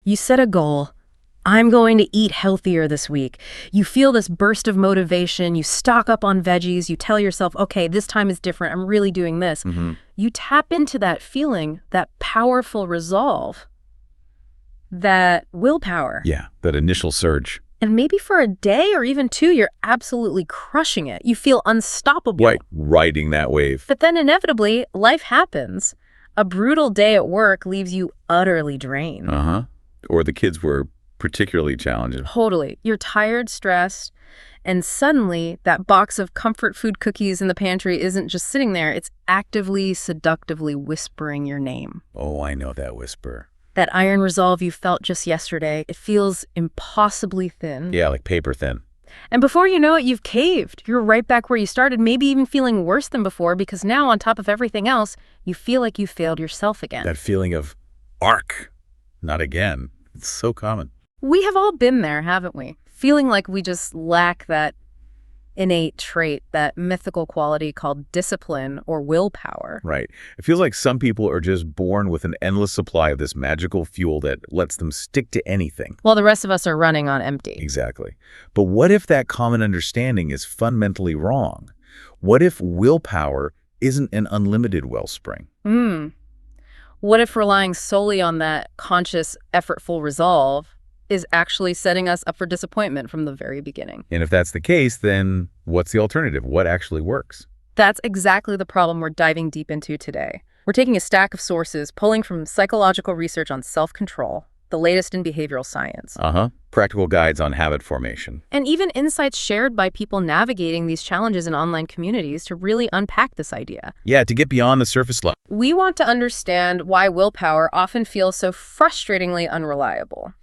You set a goal. I'm going to eat healthier this week. You feel this burst of motivation. You stock up on veggies. You tell yourself, okay, this time is different. I'm really doing this. You tap into that feeling, that powerful resolve, that willpower. Yeah, that initial surge. And maybe for a day or even two, you're absolutely crushing it. You feel unstoppable. Right, riding that wave. But then inevitably, life happens. A brutal day at work leaves you utterly drained. Or the kids were particularly challenging. Totally. You're tired, stressed, and suddenly that box of comfort food cookies in the pantry isn't just sitting there. It's actively, seductively whispering your name. Oh, I know that whisper. That iron resolve you felt just yesterday, it feels impossibly thin. Yeah, like paper thin. And before you know it, you've caved. You're right back where you started, maybe even feeling worse than before, because now, on top of everything else, you feel like you failed yourself again. That feeling of arc, not again. It's so common. We have all been there, haven't we? Feeling like we just lack that innate trait, that mythical quality called discipline or willpower. Right. It feels like some people are just born with an endless supply of this magical fuel that lets them stick to anything. While the rest of us are running on empty. Exactly. But what if that common understanding is fundamentally wrong? What if willpower isn't an unlimited wellspring? What if relying solely on that conscious, effortful resolve is actually setting us up for disappointment from the very beginning? And if that's the case, then what's the alternative? What actually works? That's exactly the problem we're diving deep into today. We're taking a stack of sources, pulling from psychological research on self-control, the latest in behavioral science. Practical guides on habit formation. And even insights shared by people navigating these challenges in online communities to really unpack this idea. Yeah, to get beyond the surface level. We want to understand why willpower often feels so frustratingly unreliable.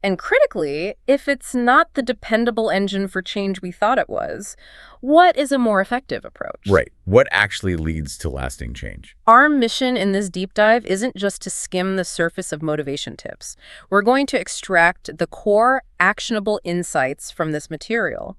And critically, if it's not the dependable engine for change we thought it was, what is a more effective approach? Right. What actually leads to lasting change? Our mission in this deep dive isn't just to skim the surface of motivation tips. We're going to extract the core, actionable insights from this material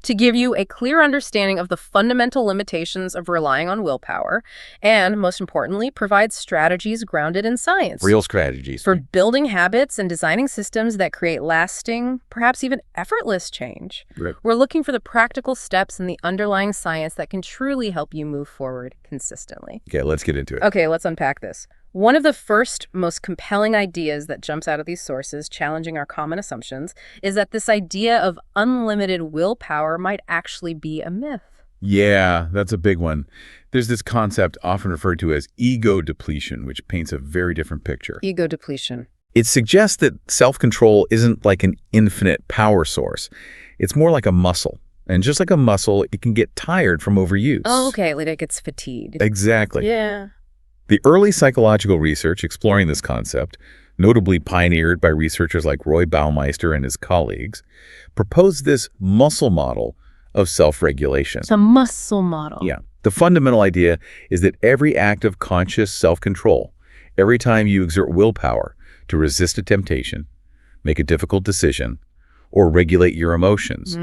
to give you a clear understanding of the fundamental limitations of relying on willpower and, most importantly, provide strategies grounded in science. Real strategies. For building habits and designing systems that create lasting, perhaps even effortless change. Right. We're looking for the practical steps and the underlying science that can truly help you move forward consistently. Okay, let's get into it. Okay, let's unpack this. One of the first, most compelling ideas that jumps out of these sources, challenging our common assumptions, is that this idea of unlimited willpower might actually be a myth. Yeah, that's a big one. There's this concept often referred to as ego depletion, which paints a very different picture. Ego depletion. It suggests that self-control isn't like an infinite power source. It's more like a muscle. And just like a muscle, it can get tired from overuse. Oh, okay, like it gets fatigued. Exactly. Yeah. The early psychological research exploring this concept, notably pioneered by researchers like Roy Baumeister and his colleagues, proposed this muscle model of self-regulation. It's a muscle model. Yeah. The fundamental idea is that every act of conscious self-control, every time you exert willpower to resist a temptation, make a difficult decision, or regulate your emotions,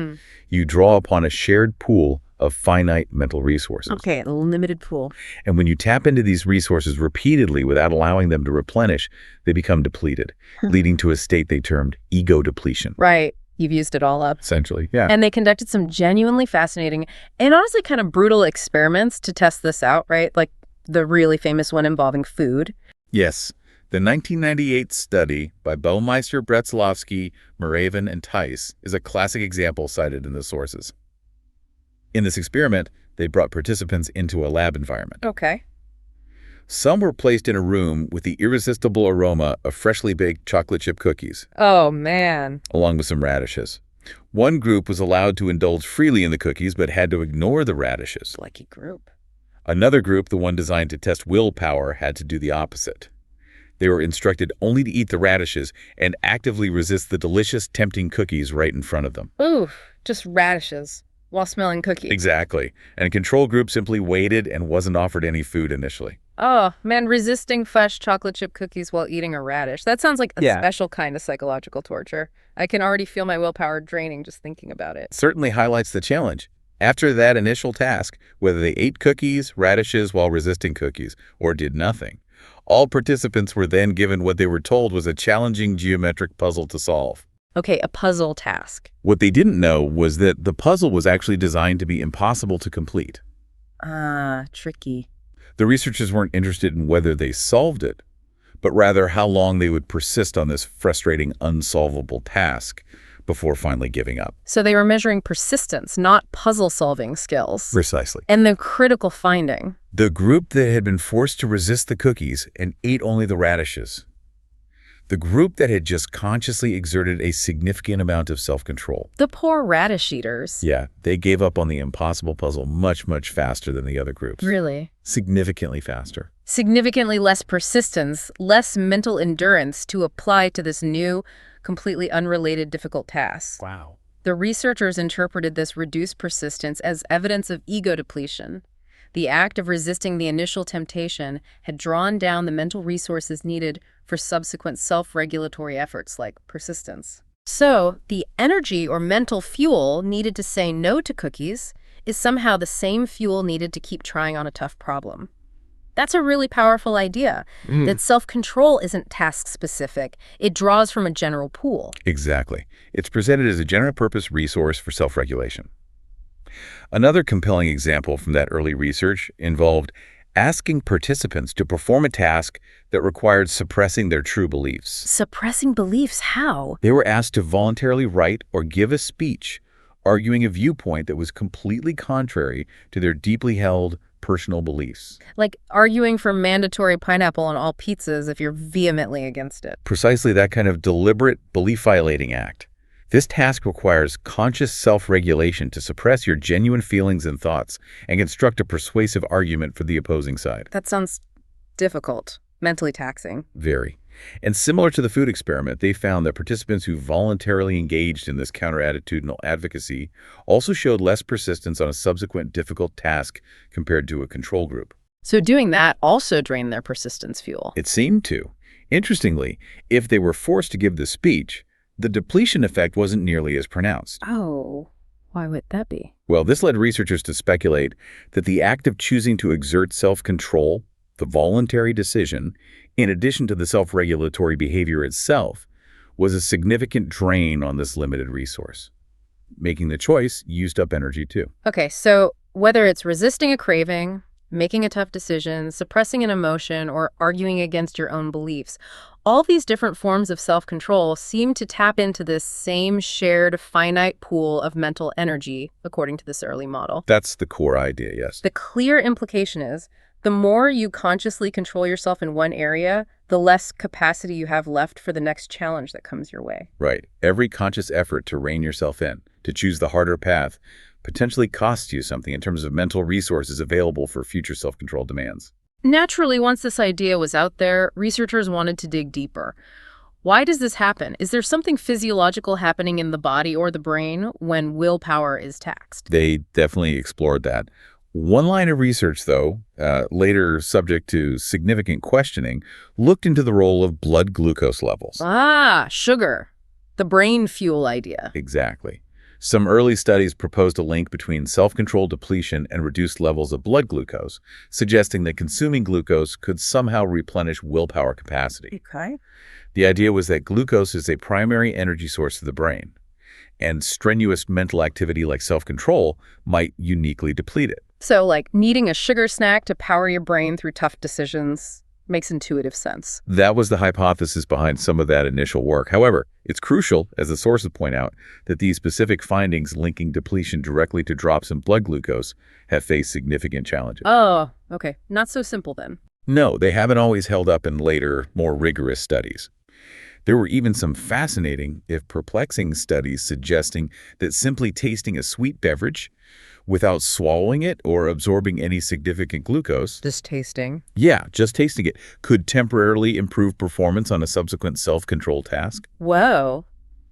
you draw upon a shared pool of finite mental resources. Okay, a limited pool. And when you tap into these resources repeatedly without allowing them to replenish, they become depleted, leading to a state they termed ego depletion. Right. You've used it all up. Essentially, yeah. And they conducted some genuinely fascinating and honestly kind of brutal experiments to test this out, right? Like the really famous one involving food. Yes. The 1998 study by Baumeister, Bretzlovsky, Muravin, and Tice is a classic example cited in the sources. In this experiment, they brought participants into a lab environment. Okay. Some were placed in a room with the irresistible aroma of freshly baked chocolate chip cookies. Oh, man. Along with some radishes. One group was allowed to indulge freely in the cookies but had to ignore the radishes. Lucky group. Another group, the one designed to test willpower, had to do the opposite. They were instructed only to eat the radishes and actively resist the delicious, tempting cookies right in front of them. Ooh, just radishes while smelling cookies. Exactly. And a control group simply waited and wasn't offered any food initially. Oh, man, resisting fresh chocolate chip cookies while eating a radish. That sounds like a special kind of psychological torture. I can already feel my willpower draining just thinking about it. Certainly highlights the challenge. After that initial task, whether they ate cookies, radishes while resisting cookies, or did nothing, All participants were then given what they were told was a challenging geometric puzzle to solve. Okay, a puzzle task. What they didn't know was that the puzzle was actually designed to be impossible to complete. Ah, tricky. The researchers weren't interested in whether they solved it, but rather how long they would persist on this frustrating, unsolvable task before finally giving up. So they were measuring persistence, not puzzle-solving skills. Precisely. And the critical finding. The group that had been forced to resist the cookies and ate only the radishes. The group that had just consciously exerted a significant amount of self-control. The poor radish eaters. Yeah, they gave up on the impossible puzzle much, much faster than the other groups. Really? Significantly faster. Significantly less persistence, less mental endurance to apply to this new, completely unrelated difficult task. Wow. The researchers interpreted this reduced persistence as evidence of ego depletion. The act of resisting the initial temptation had drawn down the mental resources needed for subsequent self-regulatory efforts like persistence. So, the energy or mental fuel needed to say no to cookies is somehow the same fuel needed to keep trying on a tough problem. That's a really powerful idea, that self-control isn't task-specific. It draws from a general pool. Exactly. It's presented as a general-purpose resource for self-regulation. Another compelling example from that early research involved asking participants to perform a task that required suppressing their true beliefs. Suppressing beliefs, how? They were asked to voluntarily write or give a speech arguing a viewpoint that was completely contrary to their deeply held personal beliefs. Like arguing for mandatory pineapple on all pizzas if you're vehemently against it. Precisely that kind of deliberate belief-violating act. This task requires conscious self-regulation to suppress your genuine feelings and thoughts and construct a persuasive argument for the opposing side. That sounds difficult, mentally taxing. Very. And similar to the food experiment, they found that participants who voluntarily engaged in this counter-attitudinal advocacy also showed less persistence on a subsequent difficult task compared to a control group. So doing that also drained their persistence fuel. It seemed to. Interestingly, if they were forced to give the speech, the depletion effect wasn't nearly as pronounced. Oh, why would that be? Well, this led researchers to speculate that the act of choosing to exert self-control, the voluntary decision, in addition to the self-regulatory behavior itself, was a significant drain on this limited resource. Making the choice used up energy too. Okay, so whether it's resisting a craving, making a tough decision, suppressing an emotion, or arguing against your own beliefs, all these different forms of self-control seem to tap into this same shared finite pool of mental energy, according to this early model. That's the core idea, yes. The clear implication is, the more you consciously control yourself in one area, the less capacity you have left for the next challenge that comes your way. Right. Every conscious effort to rein yourself in, to choose the harder path, potentially costs you something in terms of mental resources available for future self-control demands. Naturally, once this idea was out there, researchers wanted to dig deeper. Why does this happen? Is there something physiological happening in the body or the brain when willpower is taxed? They definitely explored that. One line of research, though, later subject to significant questioning, looked into the role of blood glucose levels. Ah, sugar. The brain fuel idea. Exactly. Some early studies proposed a link between self-control depletion and reduced levels of blood glucose, suggesting that consuming glucose could somehow replenish willpower capacity. Okay. The idea was that glucose is a primary energy source of the brain, and strenuous mental activity like self-control might uniquely deplete it. So, like, needing a sugar snack to power your brain through tough decisions makes intuitive sense. That was the hypothesis behind some of that initial work. However, it's crucial, as the sources point out, that these specific findings linking depletion directly to drops in blood glucose have faced significant challenges. Oh, okay. Not so simple then. No, they haven't always held up in later, more rigorous studies. There were even some fascinating, if perplexing, studies suggesting that simply tasting a sweet beverage without swallowing it or absorbing any significant glucose. Just tasting. Yeah, just tasting it could temporarily improve performance on a subsequent self-control task. Whoa.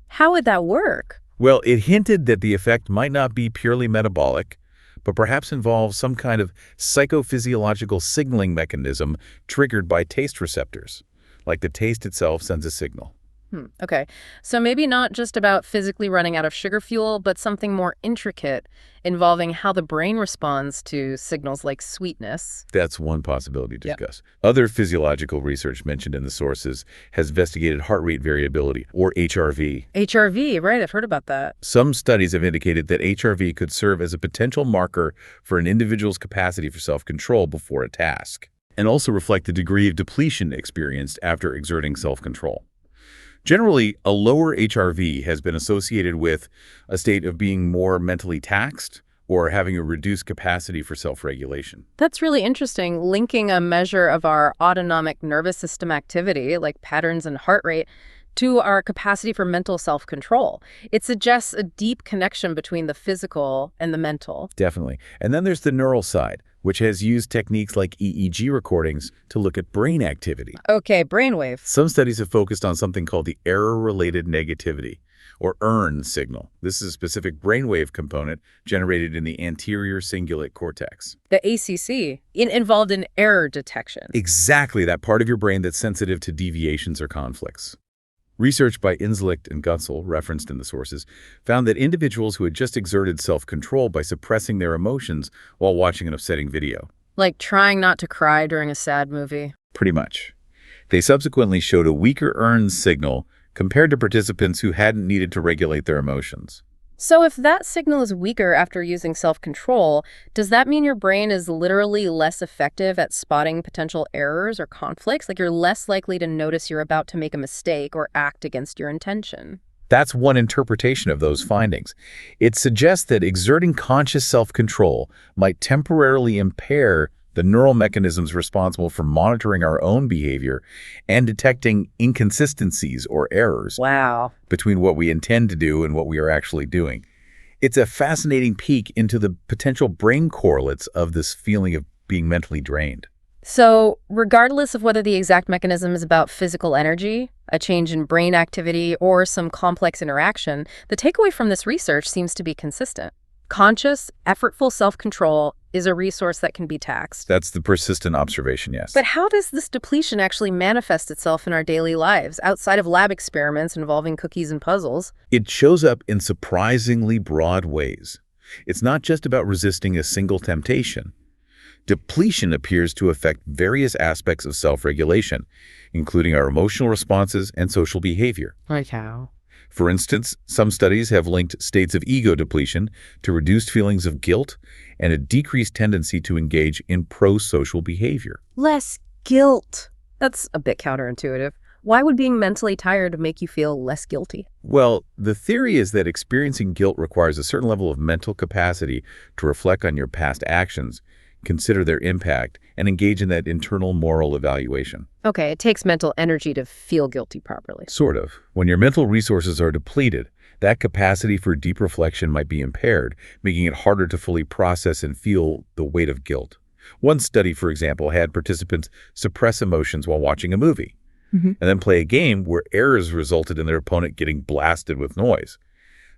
How would that work? Well, it hinted that the effect might not be purely metabolic, but perhaps involve some kind of psychophysiological signaling mechanism triggered by taste receptors, like the taste itself sends a signal. Okay. So maybe not just about physically running out of sugar fuel, but something more intricate involving how the brain responds to signals like sweetness. That's one possibility to Yeah. discuss. Other physiological research mentioned in the sources has investigated heart rate variability, or HRV. HRV, right? I've heard about that. Some studies have indicated that HRV could serve as a potential marker for an individual's capacity for self-control before a task, and also reflect the degree of depletion experienced after exerting self-control. Generally, a lower HRV has been associated with a state of being more mentally taxed or having a reduced capacity for self-regulation. That's really interesting, linking a measure of our autonomic nervous system activity, like patterns and heart rate, to our capacity for mental self-control. It suggests a deep connection between the physical and the mental. Definitely. And then there's the neural side, which has used techniques like EEG recordings to look at brain activity. Okay, brainwave. Some studies have focused on something called the error-related negativity, or ERN signal. This is a specific brainwave component generated in the anterior cingulate cortex. The ACC, involved in error detection. Exactly that part of your brain that's sensitive to deviations or conflicts. Research by Inslicht and Gutzel, referenced in the sources, found that individuals who had just exerted self-control by suppressing their emotions while watching an upsetting video. Like trying not to cry during a sad movie. Pretty much. They subsequently showed a weaker ERN signal compared to participants who hadn't needed to regulate their emotions. So if that signal is weaker after using self-control, does that mean your brain is literally less effective at spotting potential errors or conflicts? Like you're less likely to notice you're about to make a mistake or act against your intention? That's one interpretation of those findings. It suggests that exerting conscious self-control might temporarily impair the neural mechanisms responsible for monitoring our own behavior and detecting inconsistencies or errors Wow. between what we intend to do and what we are actually doing. It's a fascinating peek into the potential brain correlates of this feeling of being mentally drained. So regardless of whether the exact mechanism is about physical energy, a change in brain activity, or some complex interaction, the takeaway from this research seems to be consistent. Conscious, effortful self-control is a resource that can be taxed. That's the persistent observation, yes. But how does this depletion actually manifest itself in our daily lives, outside of lab experiments involving cookies and puzzles? It shows up in surprisingly broad ways. It's not just about resisting a single temptation. Depletion appears to affect various aspects of self-regulation, including our emotional responses and social behavior. Like how? For instance, some studies have linked states of ego depletion to reduced feelings of guilt and a decreased tendency to engage in pro-social behavior. Less guilt. That's a bit counterintuitive. Why would being mentally tired make you feel less guilty? Well, the theory is that experiencing guilt requires a certain level of mental capacity to reflect on your past actions, consider their impact, and engage in that internal moral evaluation. Okay, it takes mental energy to feel guilty properly. Sort of. When your mental resources are depleted, that capacity for deep reflection might be impaired, making it harder to fully process and feel the weight of guilt. One study, for example, had participants suppress emotions while watching a movie, and then play a game where errors resulted in their opponent getting blasted with noise.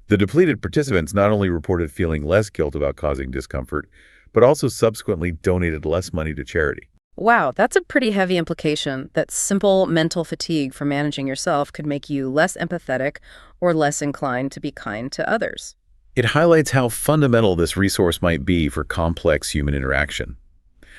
The depleted participants not only reported feeling less guilt about causing discomfort, but also subsequently donated less money to charity. Wow, that's a pretty heavy implication that simple mental fatigue from managing yourself could make you less empathetic or less inclined to be kind to others. It highlights how fundamental this resource might be for complex human interaction.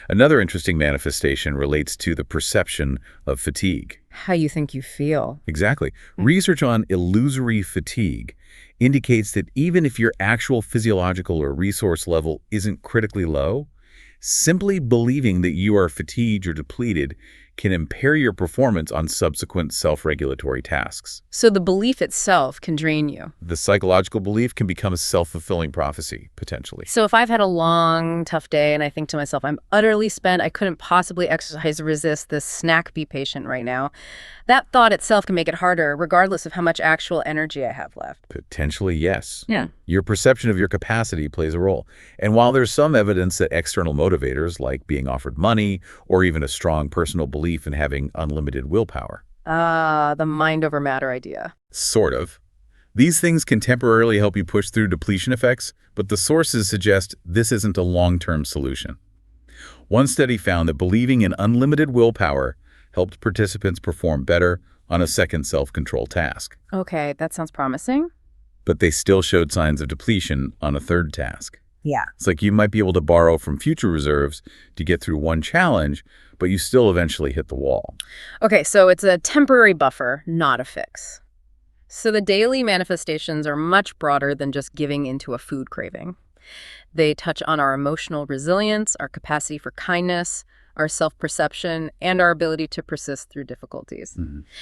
Another interesting manifestation relates to the perception of fatigue. How you think you feel. Exactly. Research on illusory fatigue indicates that even if your actual physiological or resource level isn't critically low, simply believing that you are fatigued or depleted can impair your performance on subsequent self-regulatory tasks. So the belief itself can drain you. The psychological belief can become a self-fulfilling prophecy, potentially. So if I've had a long, tough day and I think to myself, I'm utterly spent, I couldn't possibly exercise or resist this snack be patient right now, that thought itself can make it harder, regardless of how much actual energy I have left. Potentially, yes. Yeah. Your perception of your capacity plays a role. And while there's some evidence that external motivators, like being offered money or even a strong personal belief in having unlimited willpower. The mind over matter idea. Sort of. These things can temporarily help you push through depletion effects, but the sources suggest this isn't a long-term solution. One study found that believing in unlimited willpower helped participants perform better on a second self-control task. Okay, that sounds promising. But they still showed signs of depletion on a third task. Yeah. It's like you might be able to borrow from future reserves to get through one challenge, but you still eventually hit the wall. Okay, so it's a temporary buffer, not a fix. So the daily manifestations are much broader than just giving into a food craving. They touch on our emotional resilience, our capacity for kindness, our self-perception, and our ability to persist through difficulties.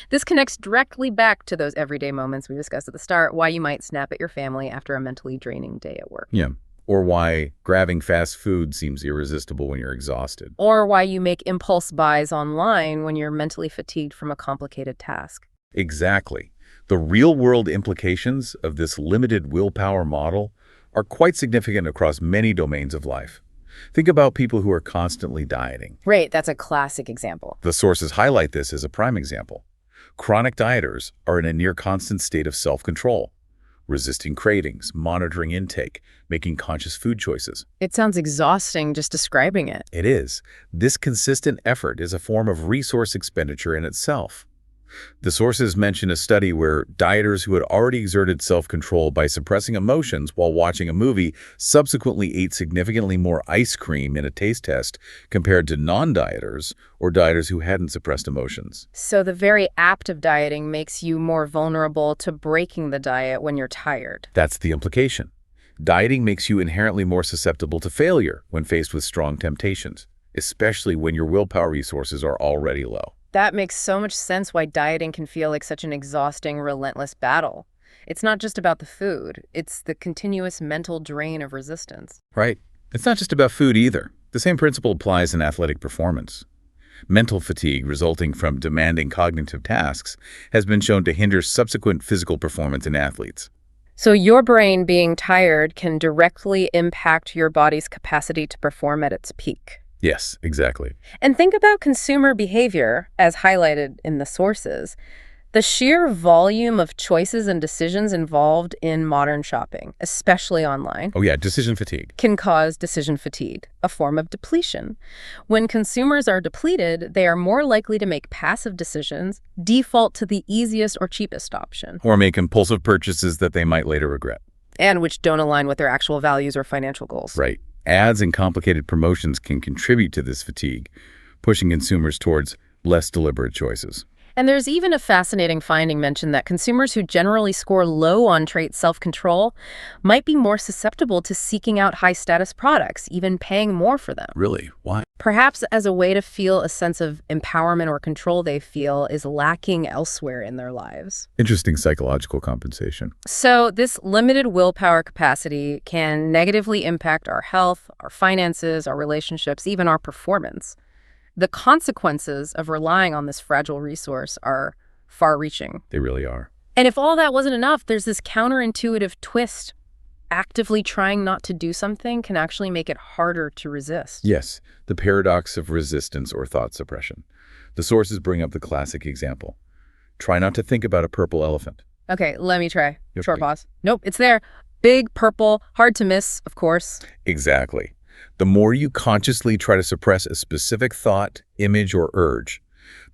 This connects directly back to those everyday moments we discussed at the start, why you might snap at your family after a mentally draining day at work. Yeah. Or why grabbing fast food seems irresistible when you're exhausted. Or why you make impulse buys online when you're mentally fatigued from a complicated task. Exactly. The real-world implications of this limited willpower model are quite significant across many domains of life. Think about people who are constantly dieting. Right, that's a classic example. The sources highlight this as a prime example. Chronic dieters are in a near-constant state of self-control, resisting cravings, monitoring intake, making conscious food choices. It sounds exhausting just describing it. It is. This consistent effort is a form of resource expenditure in itself. The sources mention a study where dieters who had already exerted self-control by suppressing emotions while watching a movie subsequently ate significantly more ice cream in a taste test compared to non-dieters or dieters who hadn't suppressed emotions. So the very act of dieting makes you more vulnerable to breaking the diet when you're tired. That's the implication. Dieting makes you inherently more susceptible to failure when faced with strong temptations, especially when your willpower resources are already low. That makes so much sense why dieting can feel like such an exhausting, relentless battle. It's not just about the food. It's the continuous mental drain of resistance. Right. It's not just about food either. The same principle applies in athletic performance. Mental fatigue resulting from demanding cognitive tasks has been shown to hinder subsequent physical performance in athletes. So your brain being tired can directly impact your body's capacity to perform at its peak. Yes, exactly. And think about consumer behavior, as highlighted in the sources. The sheer volume of choices and decisions involved in modern shopping, especially online, Oh yeah, decision fatigue. can cause decision fatigue, a form of depletion. When consumers are depleted, they are more likely to make passive decisions, default to the easiest or cheapest option, Or make impulsive purchases that they might later regret. and which don't align with their actual values or financial goals. Right. Ads and complicated promotions can contribute to this fatigue, pushing consumers towards less deliberate choices. And there's even a fascinating finding mentioned that consumers who generally score low on trait self-control might be more susceptible to seeking out high-status products, even paying more for them. Really? Why? Perhaps as a way to feel a sense of empowerment or control they feel is lacking elsewhere in their lives. Interesting psychological compensation. So this limited willpower capacity can negatively impact our health, our finances, our relationships, even our performance. The consequences of relying on this fragile resource are far-reaching. They really are. And if all that wasn't enough, there's this counterintuitive twist. Actively trying not to do something can actually make it harder to resist. Yes, the paradox of resistance or thought suppression. The sources bring up the classic example. Try not to think about a purple elephant. Okay, let me try. Yep, Short please. pause. Nope, it's there. Big, purple, hard to miss, of course. Exactly. The more you consciously try to suppress a specific thought, image, or urge,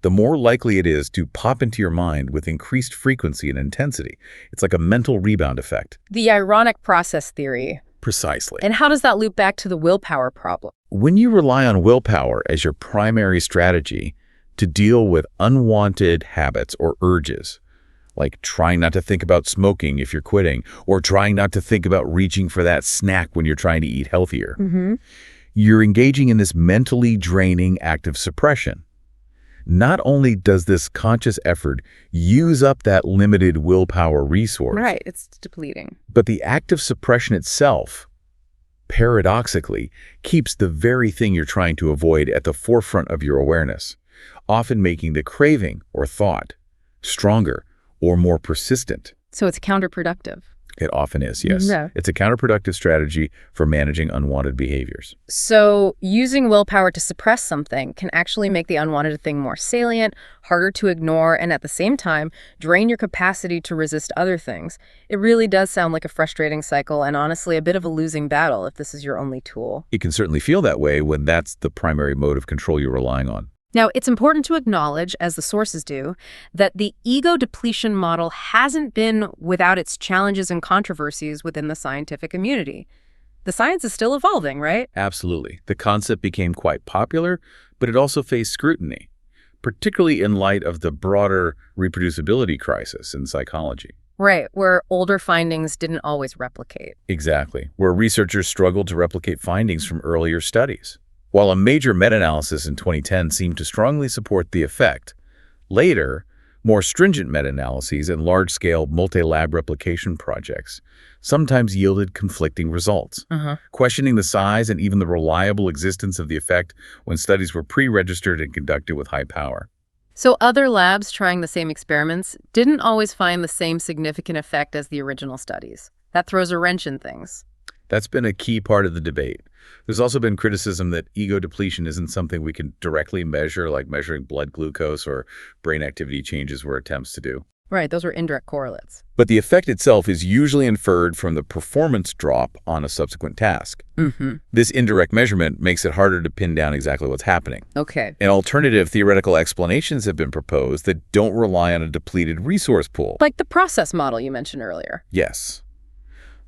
the more likely it is to pop into your mind with increased frequency and intensity. It's like a mental rebound effect. The ironic process theory. Precisely. And how does that loop back to the willpower problem? When you rely on willpower as your primary strategy to deal with unwanted habits or urges, like trying not to think about smoking if you're quitting, or trying not to think about reaching for that snack when you're trying to eat healthier, you're engaging in this mentally draining act of suppression. Not only does this conscious effort use up that limited willpower resource, Right, it's depleting. but the act of suppression itself, paradoxically, keeps the very thing you're trying to avoid at the forefront of your awareness, often making the craving or thought stronger or more persistent. So it's counterproductive. It often is, yes. Yeah. It's a counterproductive strategy for managing unwanted behaviors. So using willpower to suppress something can actually make the unwanted thing more salient, harder to ignore, and at the same time, drain your capacity to resist other things. It really does sound like a frustrating cycle and honestly a bit of a losing battle if this is your only tool. It can certainly feel that way when that's the primary mode of control you're relying on. Now, it's important to acknowledge, as the sources do, that the ego depletion model hasn't been without its challenges and controversies within the scientific community. The science is still evolving, right? Absolutely. The concept became quite popular, but it also faced scrutiny, particularly in light of the broader reproducibility crisis in psychology. Right, where older findings didn't always replicate. Exactly, where researchers struggled to replicate findings from earlier studies. While a major meta-analysis in 2010 seemed to strongly support the effect, later, more stringent meta-analyses and large-scale multi-lab replication projects sometimes yielded conflicting results, questioning the size and even the reliable existence of the effect when studies were pre-registered and conducted with high power. So other labs trying the same experiments didn't always find the same significant effect as the original studies. That throws a wrench in things. That's been a key part of the debate. There's also been criticism that ego depletion isn't something we can directly measure, like measuring blood glucose or brain activity changes were attempts to do. Right, those were indirect correlates. But the effect itself is usually inferred from the performance drop on a subsequent task. This indirect measurement makes it harder to pin down exactly what's happening. Okay. And alternative theoretical explanations have been proposed that don't rely on a depleted resource pool. Like the process model you mentioned earlier. Yes.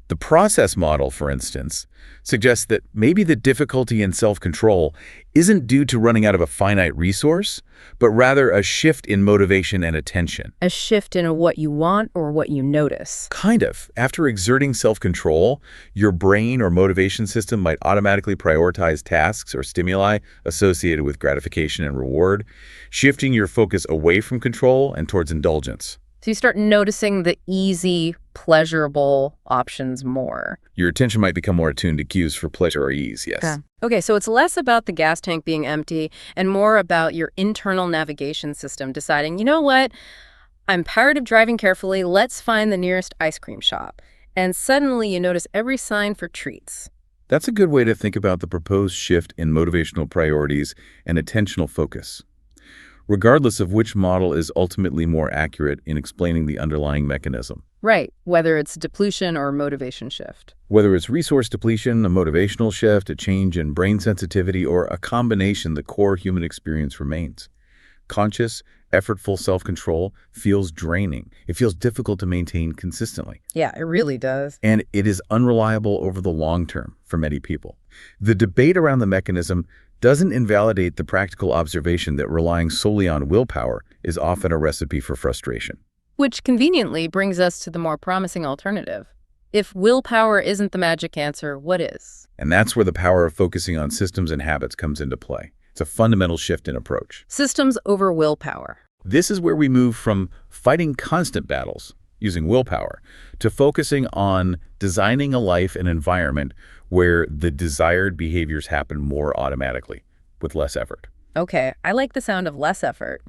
The process model, for instance, suggests that maybe the difficulty in self-control isn't due to running out of a finite resource, but rather a shift in motivation and attention. A shift in what you want or what you notice. Kind of. After exerting self-control, your brain or motivation system might automatically prioritize tasks or stimuli associated with gratification and reward, shifting your focus away from control and towards indulgence. So you start noticing the easy, pleasurable options more. Your attention might become more attuned to cues for pleasure or ease, yes. Okay, so it's less about the gas tank being empty and more about your internal navigation system deciding, you know what, I'm tired of driving carefully, let's find the nearest ice cream shop. And suddenly you notice every sign for treats. That's a good way to think about the proposed shift in motivational priorities and attentional focus, regardless of which model is ultimately more accurate in explaining the underlying mechanism. Right, whether it's depletion or motivation shift. Whether it's resource depletion, a motivational shift, a change in brain sensitivity, or a combination, the core human experience remains. Conscious, effortful self-control feels draining. It feels difficult to maintain consistently. Yeah, it really does. And it is unreliable over the long term for many people. The debate around the mechanism doesn't invalidate the practical observation that relying solely on willpower is often a recipe for frustration. Which conveniently brings us to the more promising alternative. If willpower isn't the magic answer, what is? And that's where the power of focusing on systems and habits comes into play. It's a fundamental shift in approach. Systems over willpower. This is where we move from fighting constant battles, using willpower, to focusing on designing a life and environment where the desired behaviors happen more automatically, with less effort. Okay, I like the sound of less effort.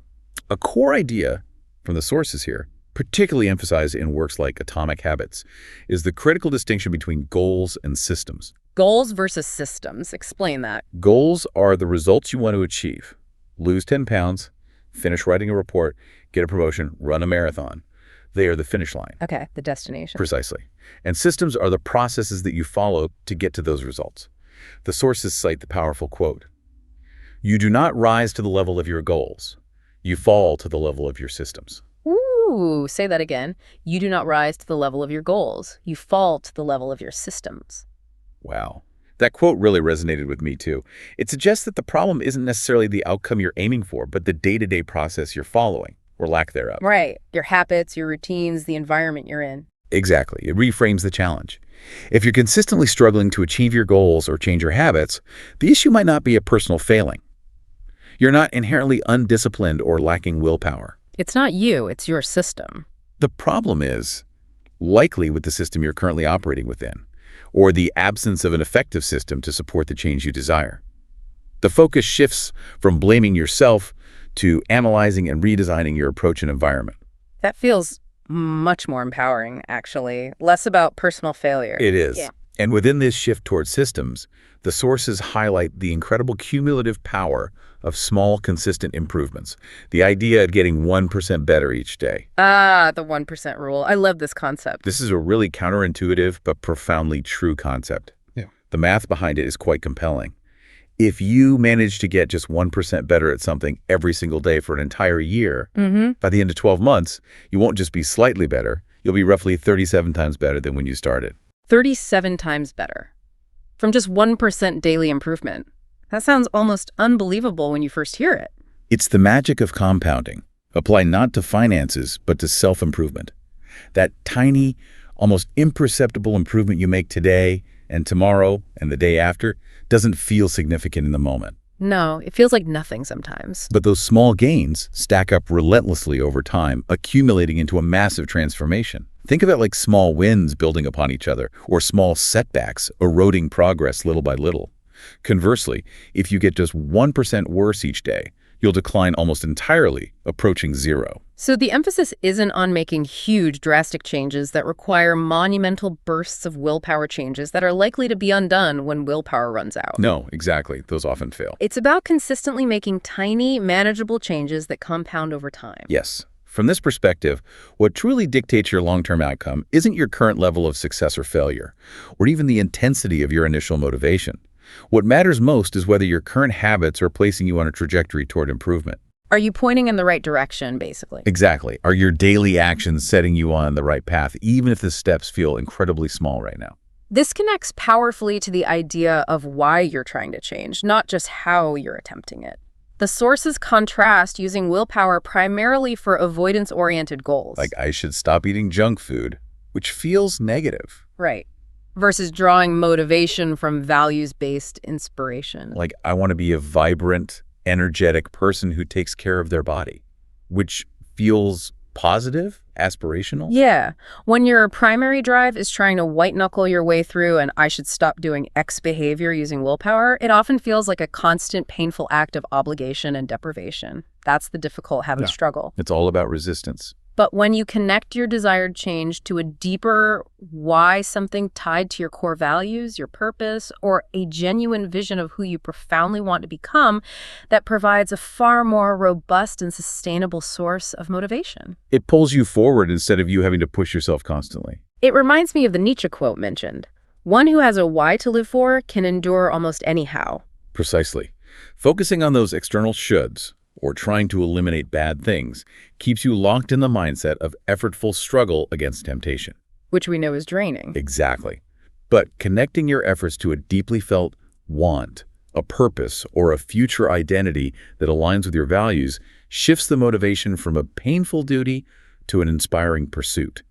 A core idea from the sources here, particularly emphasized in works like Atomic Habits, is the critical distinction between goals and systems. Goals versus systems. Explain that. Goals are the results you want to achieve. Lose 10 pounds, finish writing a report, get a promotion, run a marathon. They are the finish line. Okay, the destination. Precisely. And systems are the processes that you follow to get to those results. The sources cite the powerful quote, "You do not rise to the level of your goals. You fall to the level of your systems." Ooh, say that again. You do not rise to the level of your goals. You fall to the level of your systems. Wow. That quote really resonated with me too. It suggests that the problem isn't necessarily the outcome you're aiming for, but the day-to-day process you're following, or lack thereof. Right. Your habits, your routines, the environment you're in. Exactly. It reframes the challenge. If you're consistently struggling to achieve your goals or change your habits, the issue might not be a personal failing. You're not inherently undisciplined or lacking willpower. It's not you, it's your system. The problem is likely with the system you're currently operating within, or the absence of an effective system to support the change you desire. The focus shifts from blaming yourself to analyzing and redesigning your approach and environment. That feels much more empowering, actually. Less about personal failure. It is. Yeah. And within this shift towards systems, the sources highlight the incredible cumulative power of small, consistent improvements. The idea of getting 1% better each day. Ah, the 1% rule. I love this concept. This is a really counterintuitive but profoundly true concept. Yeah. The math behind it is quite compelling. If you manage to get just 1% better at something every single day for an entire year, by the end of 12 months, you won't just be slightly better. You'll be roughly 37 times better than when you started. 37 times better. From just 1% daily improvement. That sounds almost unbelievable when you first hear it. It's the magic of compounding. Apply not to finances, but to self-improvement. That tiny, almost imperceptible improvement you make today and tomorrow and the day after doesn't feel significant in the moment. No, it feels like nothing sometimes. But those small gains stack up relentlessly over time, accumulating into a massive transformation. Think of it like small wins building upon each other, or small setbacks eroding progress little by little. Conversely, if you get just 1% worse each day, you'll decline almost entirely, approaching zero. So the emphasis isn't on making huge, drastic changes that require monumental bursts of willpower changes that are likely to be undone when willpower runs out. No, exactly. Those often fail. It's about consistently making tiny, manageable changes that compound over time. Yes. From this perspective, what truly dictates your long-term outcome isn't your current level of success or failure, or even the intensity of your initial motivation. What matters most is whether your current habits are placing you on a trajectory toward improvement. Are you pointing in the right direction, basically? Exactly. Are your daily actions setting you on the right path, even if the steps feel incredibly small right now? This connects powerfully to the idea of why you're trying to change, not just how you're attempting it. The sources contrast using willpower primarily for avoidance-oriented goals. Like, I should stop eating junk food, which feels negative. Right. Versus drawing motivation from values-based inspiration. Like, I want to be a vibrant, energetic person who takes care of their body, which feels positive, aspirational. Yeah. When your primary drive is trying to white-knuckle your way through and I should stop doing X behavior using willpower, it often feels like a constant, painful act of obligation and deprivation. That's the difficult habit struggle. It's all about resistance. But when you connect your desired change to a deeper why, something tied to your core values, your purpose, or a genuine vision of who you profoundly want to become, that provides a far more robust and sustainable source of motivation. It pulls you forward instead of you having to push yourself constantly. It reminds me of the Nietzsche quote mentioned. One who has a why to live for can endure almost anyhow. Precisely. Focusing on those external shoulds, or trying to eliminate bad things, keeps you locked in the mindset of effortful struggle against temptation. Which we know is draining. Exactly. But connecting your efforts to a deeply felt want, a purpose, or a future identity that aligns with your values shifts the motivation from a painful duty to an inspiring pursuit.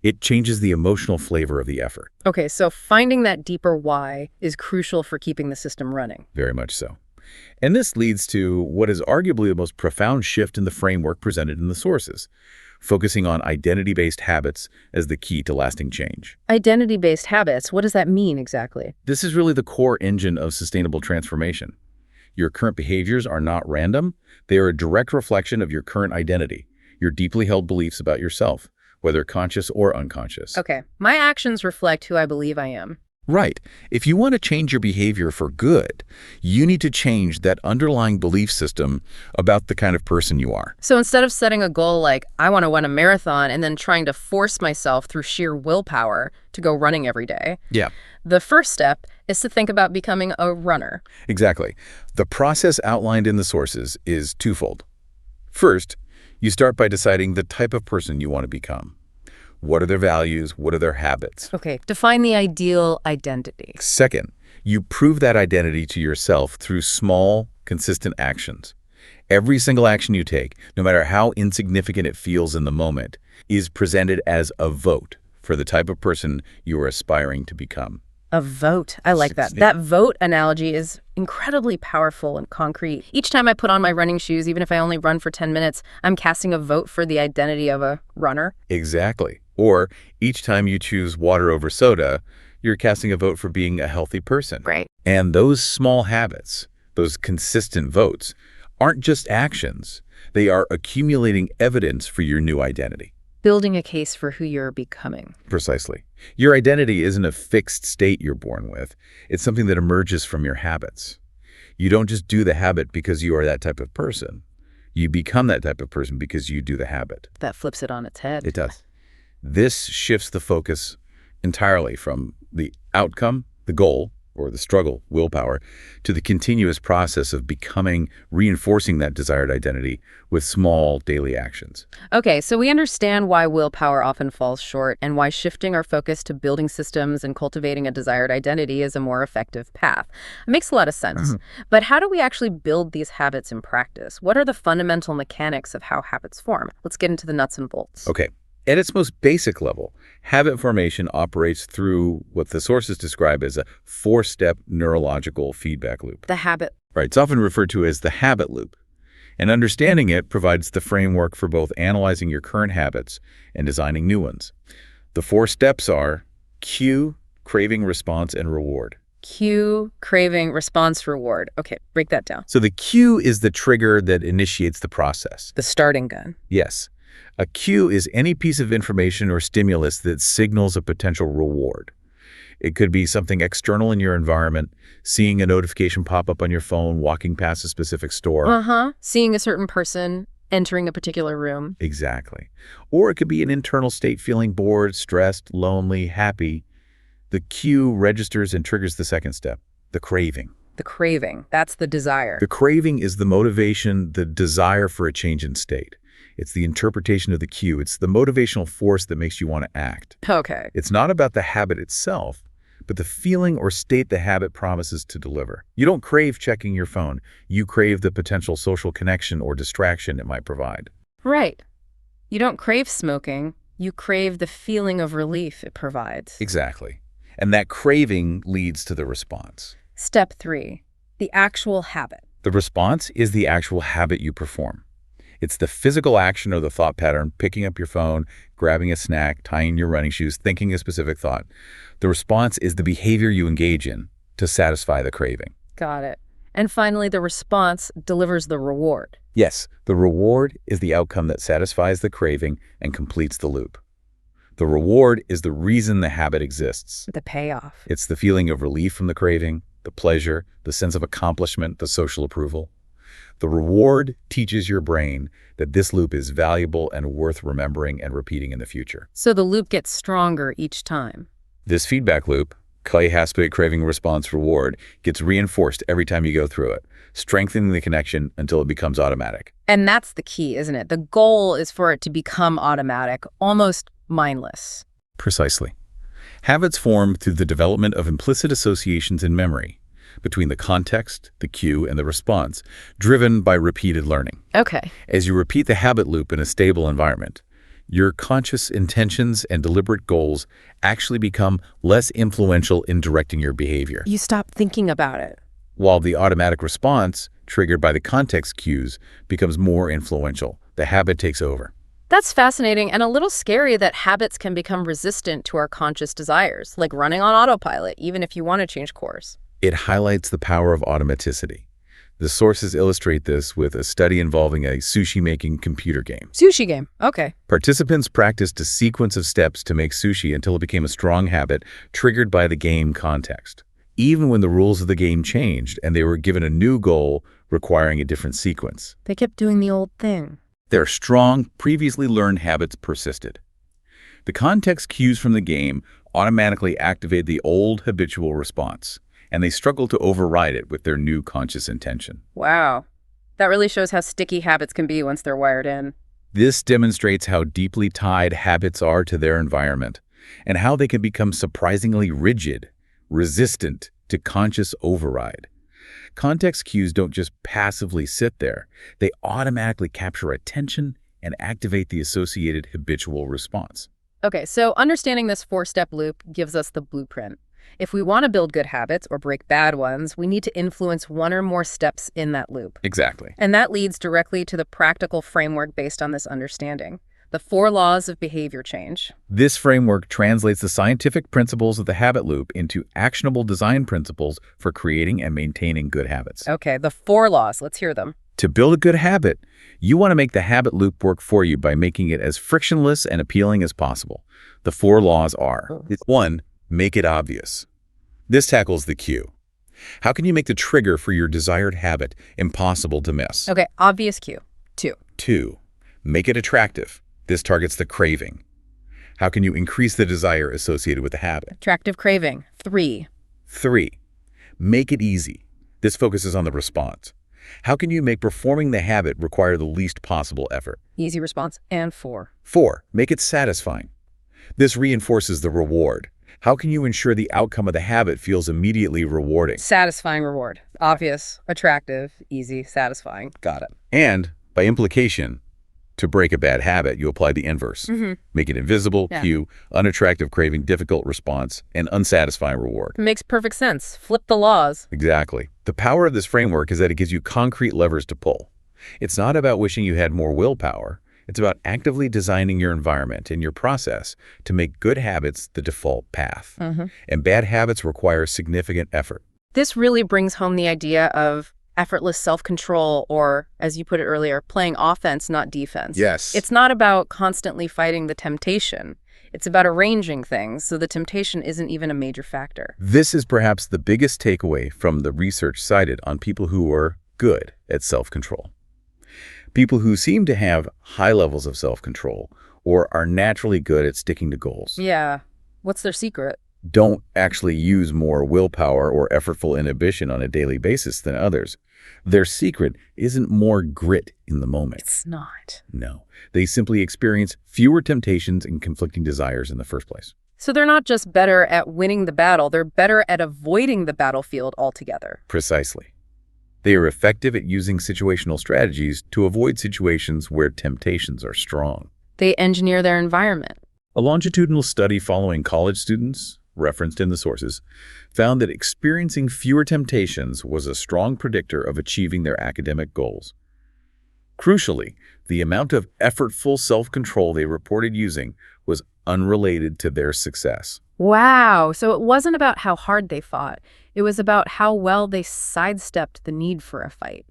It changes the emotional flavor of the effort. Okay, so finding that deeper why is crucial for keeping the system running. Very much so. And this leads to what is arguably the most profound shift in the framework presented in the sources, focusing on identity-based habits as the key to lasting change. Identity-based habits, what does that mean exactly? This is really the core engine of sustainable transformation. Your current behaviors are not random. They are a direct reflection of your current identity, your deeply held beliefs about yourself, whether conscious or unconscious. Okay, my actions reflect who I believe I am. Right. If you want to change your behavior for good, you need to change that underlying belief system about the kind of person you are. So instead of setting a goal like, I want to run a marathon and then trying to force myself through sheer willpower to go running every day, the first step is to think about becoming a runner. Exactly. The process outlined in the sources is twofold. First, you start by deciding the type of person you want to become. What are their values? What are their habits? Okay, define the ideal identity. Second, you prove that identity to yourself through small, consistent actions. Every single action you take, no matter how insignificant it feels in the moment, is presented as a vote for the type of person you are aspiring to become. A vote. I like that. That vote analogy is incredibly powerful and concrete. Each time I put on my running shoes, even if I only run for 10 minutes, I'm casting a vote for the identity of a runner. Exactly. Or each time you choose water over soda, you're casting a vote for being a healthy person. Right. And those small habits, those consistent votes, aren't just actions. They are accumulating evidence for your new identity. Building a case for who you're becoming. Precisely. Your identity isn't a fixed state you're born with. It's something that emerges from your habits. You don't just do the habit because you are that type of person. You become that type of person because you do the habit. That flips it on its head. It does. This shifts the focus entirely from the outcome, the goal, or the struggle, willpower, to the continuous process of reinforcing that desired identity with small daily actions. Okay, so we understand why willpower often falls short and why shifting our focus to building systems and cultivating a desired identity is a more effective path. It makes a lot of sense. But how do we actually build these habits in practice? What are the fundamental mechanics of how habits form? Let's get into the nuts and bolts. Okay. At its most basic level, habit formation operates through what the sources describe as a four-step neurological feedback loop. The habit. Right. It's often referred to as the habit loop. And understanding it provides the framework for both analyzing your current habits and designing new ones. The four steps are cue, craving, response, and reward. Cue, craving, response, reward. Okay, break that down. So the cue is the trigger that initiates the process. The starting gun. Yes. A cue is any piece of information or stimulus that signals a potential reward. It could be something external in your environment, seeing a notification pop up on your phone, walking past a specific store. Seeing a certain person, entering a particular room. Exactly. Or it could be an internal state, feeling bored, stressed, lonely, happy. The cue registers and triggers the second step, the craving. The craving, that's the desire. The craving is the motivation, the desire for a change in state. It's the interpretation of the cue. It's the motivational force that makes you want to act. Okay. It's not about the habit itself, but the feeling or state the habit promises to deliver. You don't crave checking your phone. You crave the potential social connection or distraction it might provide. Right. You don't crave smoking. You crave the feeling of relief it provides. Exactly. And that craving leads to the response. Step 3, the actual habit. The response is the actual habit you perform. It's the physical action or the thought pattern, picking up your phone, grabbing a snack, tying your running shoes, thinking a specific thought. The response is the behavior you engage in to satisfy the craving. Got it. And finally, the response delivers the reward. Yes, the reward is the outcome that satisfies the craving and completes the loop. The reward is the reason the habit exists. The payoff. It's the feeling of relief from the craving, the pleasure, the sense of accomplishment, the social approval. The reward teaches your brain that this loop is valuable and worth remembering and repeating in the future. So the loop gets stronger each time. This feedback loop, Clay-Haspett craving response reward, gets reinforced every time you go through it, strengthening the connection until it becomes automatic. And that's the key, isn't it? The goal is for it to become automatic, almost mindless. Precisely. Habits form through the development of implicit associations in memory between the context, the cue, and the response, driven by repeated learning. Okay. As you repeat the habit loop in a stable environment, your conscious intentions and deliberate goals actually become less influential in directing your behavior. You stop thinking about it. While the automatic response, triggered by the context cues, becomes more influential. The habit takes over. That's fascinating and a little scary that habits can become resistant to our conscious desires, like running on autopilot, even if you want to change course. It highlights the power of automaticity. The sources illustrate this with a study involving a sushi-making computer game. Sushi game. Okay. Participants practiced a sequence of steps to make sushi until it became a strong habit triggered by the game context. Even when the rules of the game changed and they were given a new goal requiring a different sequence, They kept doing the old thing. their strong, previously learned habits persisted. The context cues from the game automatically activate the old habitual response, and they struggle to override it with their new conscious intention. Wow. That really shows how sticky habits can be once they're wired in. This demonstrates how deeply tied habits are to their environment and how they can become surprisingly rigid, resistant to conscious override. Context cues don't just passively sit there. They automatically capture attention and activate the associated habitual response. Okay, so understanding this four-step loop gives us the blueprint. If we want to build good habits or break bad ones, we need to influence one or more steps in that loop. Exactly. And that leads directly to the practical framework based on this understanding. The 4 laws of behavior change. This framework translates the scientific principles of the habit loop into actionable design principles for creating and maintaining good habits. Okay, the 4 laws. Let's hear them. To build a good habit, you want to make the habit loop work for you by making it as frictionless and appealing as possible. The 4 laws are: 1, make it obvious. This tackles the cue. How can you make the trigger for your desired habit impossible to miss? Okay, obvious cue. 2. 2, make it attractive. This targets the craving. How can you increase the desire associated with the habit? Attractive craving. 3. 3, Make it easy. This focuses on the response. How can you make performing the habit require the least possible effort? Easy response. And 4. 4. Make it satisfying. This reinforces the reward. How can you ensure the outcome of the habit feels immediately rewarding? Satisfying reward. Obvious, attractive, easy, satisfying. Got it. And, by implication, to break a bad habit, you apply the inverse. Make it invisible, cue, unattractive craving, difficult response, and unsatisfying reward. Makes perfect sense. Flip the laws. Exactly. The power of this framework is that it gives you concrete levers to pull. It's not about wishing you had more willpower. It's about actively designing your environment and your process to make good habits the default path. And bad habits require significant effort. This really brings home the idea of effortless self-control, or, as you put it earlier, playing offense, not defense. Yes. It's not about constantly fighting the temptation. It's about arranging things so the temptation isn't even a major factor. This is perhaps the biggest takeaway from the research cited on people who are good at self-control. People who seem to have high levels of self-control or are naturally good at sticking to goals. Yeah. What's their secret? Don't actually use more willpower or effortful inhibition on a daily basis than others. Their secret isn't more grit in the moment. It's not. No. They simply experience fewer temptations and conflicting desires in the first place. So they're not just better at winning the battle, they're better at avoiding the battlefield altogether. Precisely. They are effective at using situational strategies to avoid situations where temptations are strong. They engineer their environment. A longitudinal study following college students, referenced in the sources, found that experiencing fewer temptations was a strong predictor of achieving their academic goals. Crucially, the amount of effortful self-control they reported using was unrelated to their success. Wow. So it wasn't about how hard they fought. It was about how well they sidestepped the need for a fight.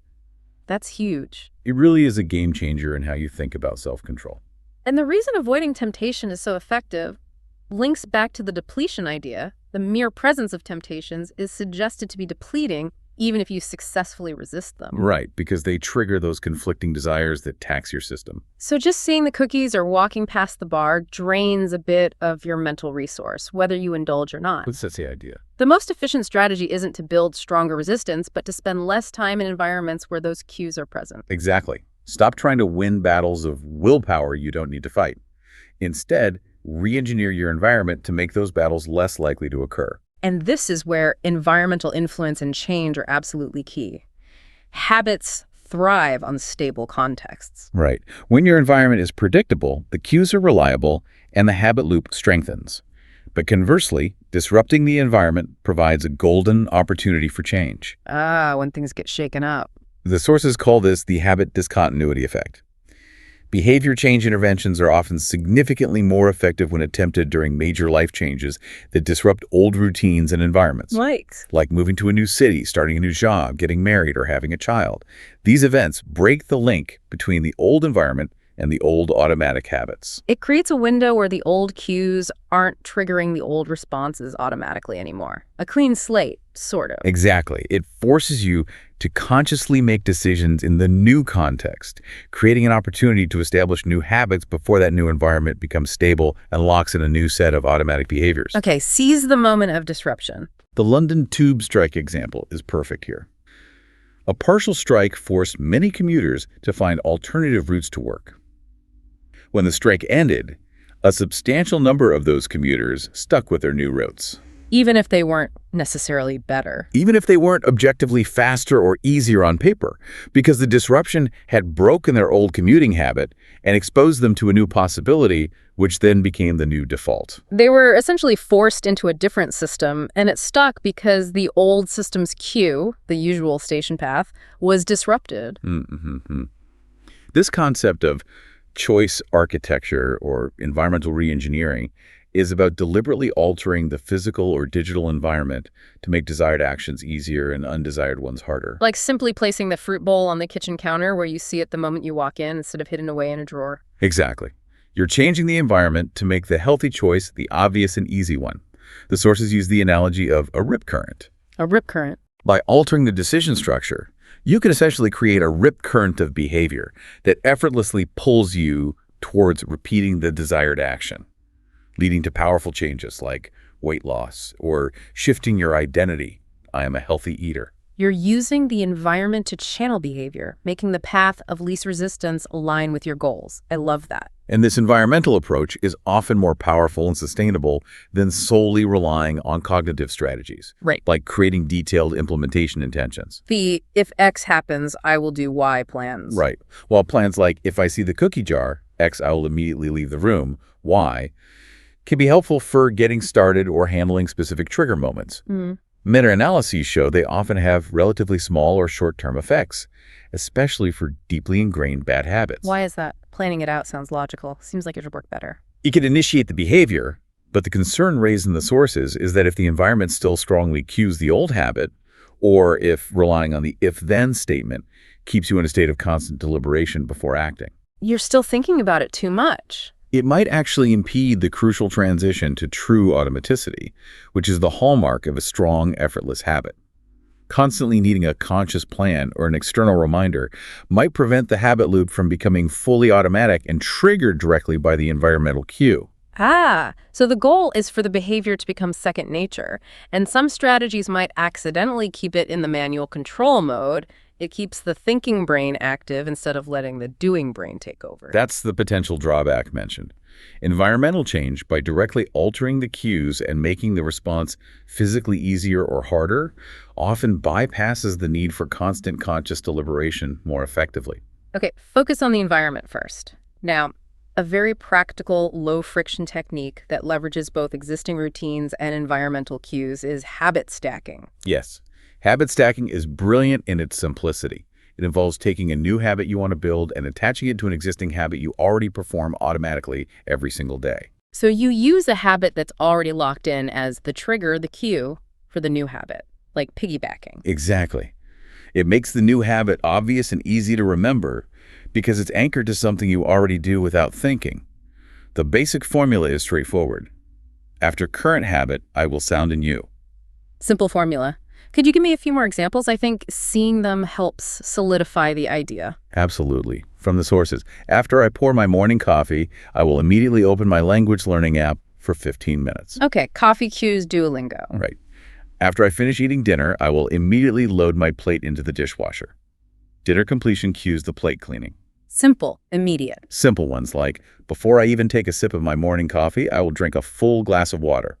That's huge. It really is a game changer in how you think about self-control. And the reason avoiding temptation is so effective links back to the depletion idea. The mere presence of temptations is suggested to be depleting even if you successfully resist them. Right, because they trigger those conflicting desires that tax your system. So just seeing the cookies or walking past the bar drains a bit of your mental resource, whether you indulge or not. That's the idea. The most efficient strategy isn't to build stronger resistance, but to spend less time in environments where those cues are present. Exactly. Stop trying to win battles of willpower you don't need to fight. Instead, re-engineer your environment to make those battles less likely to occur. And this is where environmental influence and change are absolutely key. Habits thrive on stable contexts. Right. When your environment is predictable, the cues are reliable, and the habit loop strengthens. But conversely, disrupting the environment provides a golden opportunity for change. When things get shaken up. The sources call this the habit discontinuity effect. Behavior change interventions are often significantly more effective when attempted during major life changes that disrupt old routines and environments. Like moving to a new city, starting a new job, getting married, or having a child. These events break the link between the old environment and the old automatic habits. It creates a window where the old cues aren't triggering the old responses automatically anymore. A clean slate, sort of. Exactly. It forces you to consciously make decisions in the new context, creating an opportunity to establish new habits before that new environment becomes stable and locks in a new set of automatic behaviors. Okay, seize the moment of disruption. The London tube strike example is perfect here. A partial strike forced many commuters to find alternative routes to work. When the strike ended, a substantial number of those commuters stuck with their new routes. Even if they weren't necessarily better. Even if they weren't objectively faster or easier on paper, because the disruption had broken their old commuting habit and exposed them to a new possibility, which then became the new default. They were essentially forced into a different system, and it stuck because the old system's cue, the usual station path, was disrupted. This concept of choice architecture or environmental reengineering is about deliberately altering the physical or digital environment to make desired actions easier and undesired ones harder. Like simply placing the fruit bowl on the kitchen counter where you see it the moment you walk in instead of hidden away in a drawer. Exactly. You're changing the environment to make the healthy choice the obvious and easy one. The sources use the analogy of a rip current. A rip current. By altering the decision structure, you can essentially create a rip current of behavior that effortlessly pulls you towards repeating the desired action, leading to powerful changes like weight loss or shifting your identity, I am a healthy eater. You're using the environment to channel behavior, making the path of least resistance align with your goals. I love that. And this environmental approach is often more powerful and sustainable than solely relying on cognitive strategies, Right. like creating detailed implementation intentions. The if X happens, I will do Y plans. Right. While plans like, if I see the cookie jar, X, I will immediately leave the room, Y, can be helpful for getting started or handling specific trigger moments. Meta-analyses show they often have relatively small or short-term effects, especially for deeply ingrained bad habits. Why is that? Planning it out sounds logical. Seems like it should work better. It could initiate the behavior, but the concern raised in the sources is that if the environment still strongly cues the old habit, or if relying on the if-then statement keeps you in a state of constant deliberation before acting, You're still thinking about it too much. it might actually impede the crucial transition to true automaticity, which is the hallmark of a strong, effortless habit. Constantly needing a conscious plan or an external reminder might prevent the habit loop from becoming fully automatic and triggered directly by the environmental cue. So the goal is for the behavior to become second nature, and some strategies might accidentally keep it in the manual control mode. It keeps the thinking brain active instead of letting the doing brain take over. That's the potential drawback mentioned. Environmental change, by directly altering the cues and making the response physically easier or harder, often bypasses the need for constant conscious deliberation more effectively. Okay, focus on the environment first. Now, a very practical, low-friction technique that leverages both existing routines and environmental cues is habit stacking. Yes, habit stacking is brilliant in its simplicity. It involves taking a new habit you want to build and attaching it to an existing habit you already perform automatically every single day. So you use a habit that's already locked in as the trigger, the cue, for the new habit, like piggybacking. Exactly. It makes the new habit obvious and easy to remember because it's anchored to something you already do without thinking. The basic formula is straightforward. After current habit, I will sound in you. Simple formula. Could you give me a few more examples? I think seeing them helps solidify the idea. Absolutely. From the sources. After I pour my morning coffee, I will immediately open my language learning app for 15 minutes. Okay, coffee cues Duolingo. Right. After I finish eating dinner, I will immediately load my plate into the dishwasher. Dinner completion cues the plate cleaning. Simple, immediate. Simple ones like, before I even take a sip of my morning coffee, I will drink a full glass of water.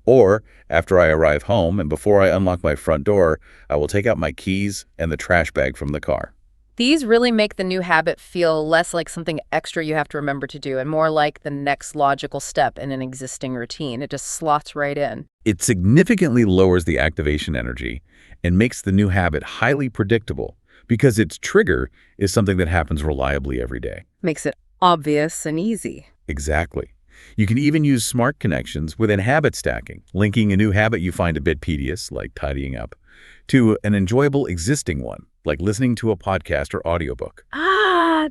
Or, after I arrive home and before I unlock my front door, I will take out my keys and the trash bag from the car. These really make the new habit feel less like something extra you have to remember to do and more like the next logical step in an existing routine. It just slots right in. It significantly lowers the activation energy and makes the new habit highly predictable because its trigger is something that happens reliably every day. Makes it obvious and easy. Exactly. You can even use smart connections within habit stacking, linking a new habit you find a bit tedious, like tidying up, to an enjoyable existing one, like listening to a podcast or audiobook.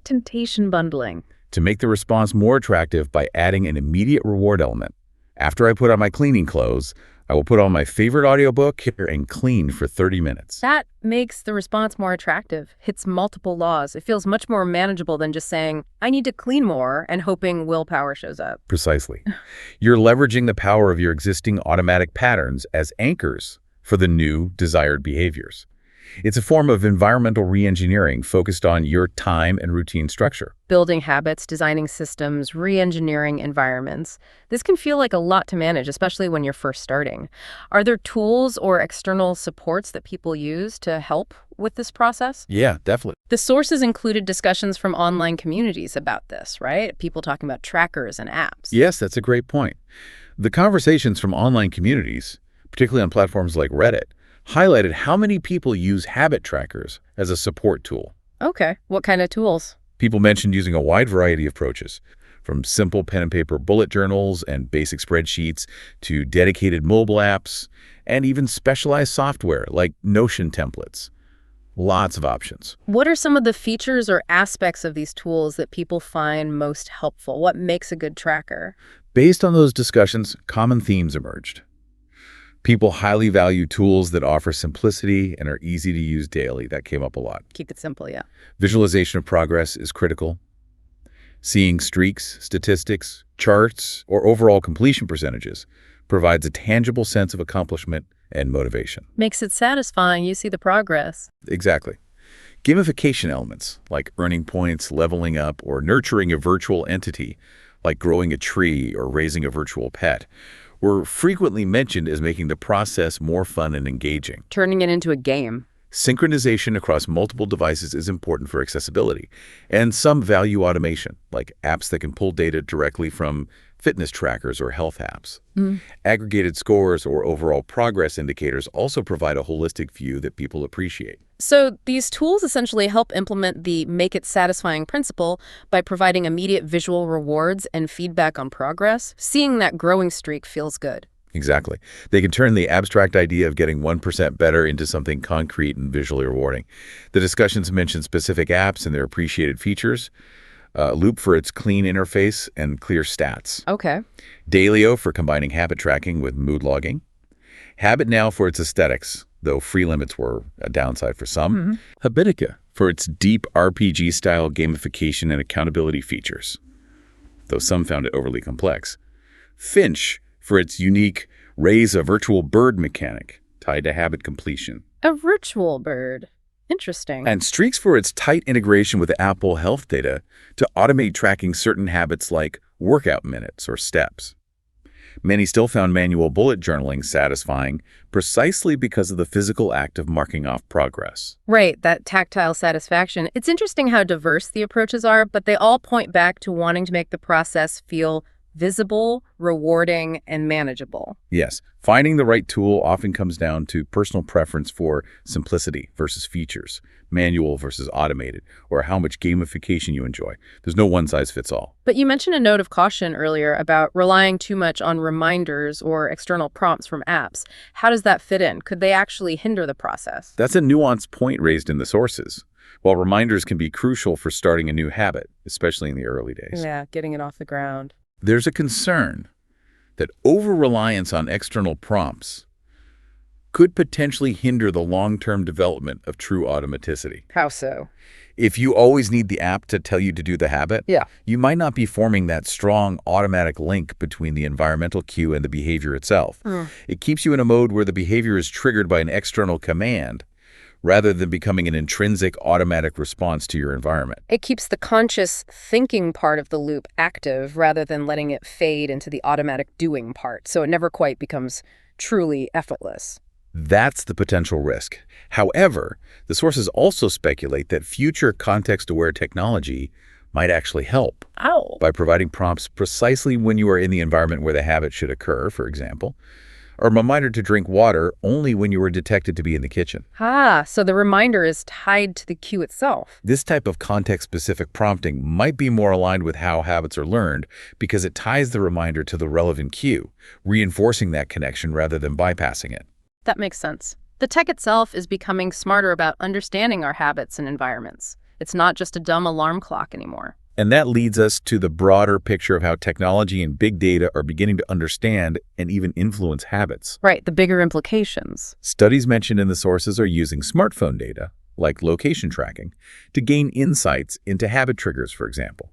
Temptation bundling. To make the response more attractive by adding an immediate reward element. After I put on my cleaning clothes, I will put on my favorite audiobook and clean for 30 minutes. That makes the response more attractive, hits multiple laws. It feels much more manageable than just saying, I need to clean more and hoping willpower shows up. Precisely. You're leveraging the power of your existing automatic patterns as anchors for the new desired behaviors. It's a form of environmental reengineering focused on your time and routine structure. Building habits, designing systems, re-engineering environments. This can feel like a lot to manage, especially when you're first starting. Are there tools or external supports that people use to help with this process? Yeah, definitely. The sources included discussions from online communities about this, right? People talking about trackers and apps. Yes, that's a great point. The conversations from online communities, particularly on platforms like Reddit, highlighted how many people use habit trackers as a support tool. Okay, what kind of tools? People mentioned using a wide variety of approaches, from simple pen and paper bullet journals and basic spreadsheets to dedicated mobile apps and even specialized software like Notion templates. Lots of options. What are some of the features or aspects of these tools that people find most helpful? What makes a good tracker? Based on those discussions, common themes emerged. People highly value tools that offer simplicity and are easy to use daily. That came up a lot. Keep it simple, yeah. Visualization of progress is critical. Seeing streaks, statistics, charts, or overall completion percentages provides a tangible sense of accomplishment and motivation. Makes it satisfying. You see the progress. Exactly. Gamification elements, like earning points, leveling up, or nurturing a virtual entity, like growing a tree or raising a virtual pet, were frequently mentioned as making the process more fun and engaging. Turning it into a game. Synchronization across multiple devices is important for accessibility, and some value automation, like apps that can pull data directly from fitness trackers or health apps. Aggregated scores or overall progress indicators also provide a holistic view that people appreciate. So these tools essentially help implement the make it satisfying principle by providing immediate visual rewards and feedback on progress. Seeing that growing streak feels good. Exactly. They can turn the abstract idea of getting 1% better into something concrete and visually rewarding. The discussions mention specific apps and their appreciated features. Loop for its clean interface and clear stats. Okay. Dailyo for combining habit tracking with mood logging. Habit Now for its aesthetics, though free limits were a downside for some. Habitica for its deep RPG-style gamification and accountability features, though some found it overly complex. Finch for its unique raise a virtual bird mechanic tied to habit completion. A virtual bird. Interesting. And Streaks for its tight integration with Apple Health data to automate tracking certain habits like workout minutes or steps. Many still found manual bullet journaling satisfying precisely because of the physical act of marking off progress. Right, that tactile satisfaction. It's interesting how diverse the approaches are, but they all point back to wanting to make the process feel visible, rewarding, and manageable. Yes, finding the right tool often comes down to personal preference for simplicity versus features, manual versus automated, or how much gamification you enjoy. There's no one-size-fits-all. But you mentioned a note of caution earlier about relying too much on reminders or external prompts from apps. How does that fit in? Could they actually hinder the process? That's a nuanced point raised in the sources. While reminders can be crucial for starting a new habit, especially in the early days, Yeah, getting it off the ground. there's a concern that over-reliance on external prompts could potentially hinder the long-term development of true automaticity. How so? If you always need the app to tell you to do the habit, Yeah. you might not be forming that strong automatic link between the environmental cue and the behavior itself. It keeps you in a mode where the behavior is triggered by an external command rather than becoming an intrinsic automatic response to your environment. It keeps the conscious thinking part of the loop active rather than letting it fade into the automatic doing part, so it never quite becomes truly effortless. That's the potential risk. However, the sources also speculate that future context-aware technology might actually help Ow. by providing prompts precisely when you are in the environment where the habit should occur, for example, or a reminder to drink water only when you are detected to be in the kitchen. So the reminder is tied to the cue itself. This type of context-specific prompting might be more aligned with how habits are learned because it ties the reminder to the relevant cue, reinforcing that connection rather than bypassing it. That makes sense. The tech itself is becoming smarter about understanding our habits and environments. It's not just a dumb alarm clock anymore. And that leads us to the broader picture of how technology and big data are beginning to understand and even influence habits. Right, the bigger implications. Studies mentioned in the sources are using smartphone data, like location tracking, to gain insights into habit triggers, for example,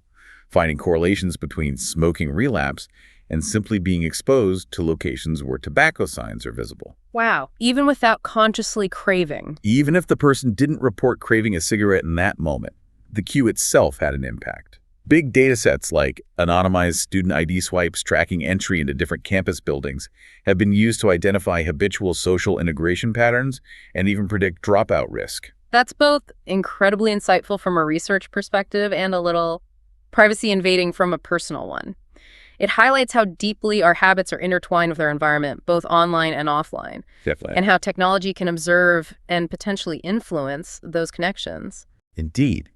finding correlations between smoking relapse and simply being exposed to locations where tobacco signs are visible. Wow, even without consciously craving. Even if the person didn't report craving a cigarette in that moment, the cue itself had an impact. Big data sets like anonymized student ID swipes tracking entry into different campus buildings have been used to identify habitual social integration patterns and even predict dropout risk. That's both incredibly insightful from a research perspective and a little privacy invading from a personal one. It highlights how deeply our habits are intertwined with our environment, both online and offline, Definitely. and how technology can observe and potentially influence those connections. Indeed.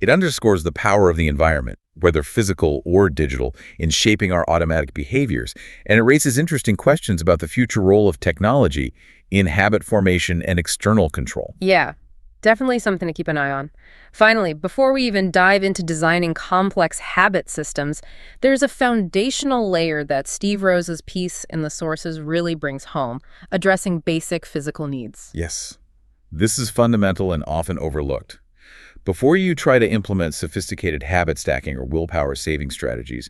It underscores the power of the environment, whether physical or digital, in shaping our automatic behaviors, and it raises interesting questions about the future role of technology in habit formation and external control. Yeah, definitely something to keep an eye on. Finally, before we even dive into designing complex habit systems, there's a foundational layer that Steve Rose's piece in the sources really brings home, addressing basic physical needs. Yes, this is fundamental and often overlooked. Before you try to implement sophisticated habit stacking or willpower saving strategies,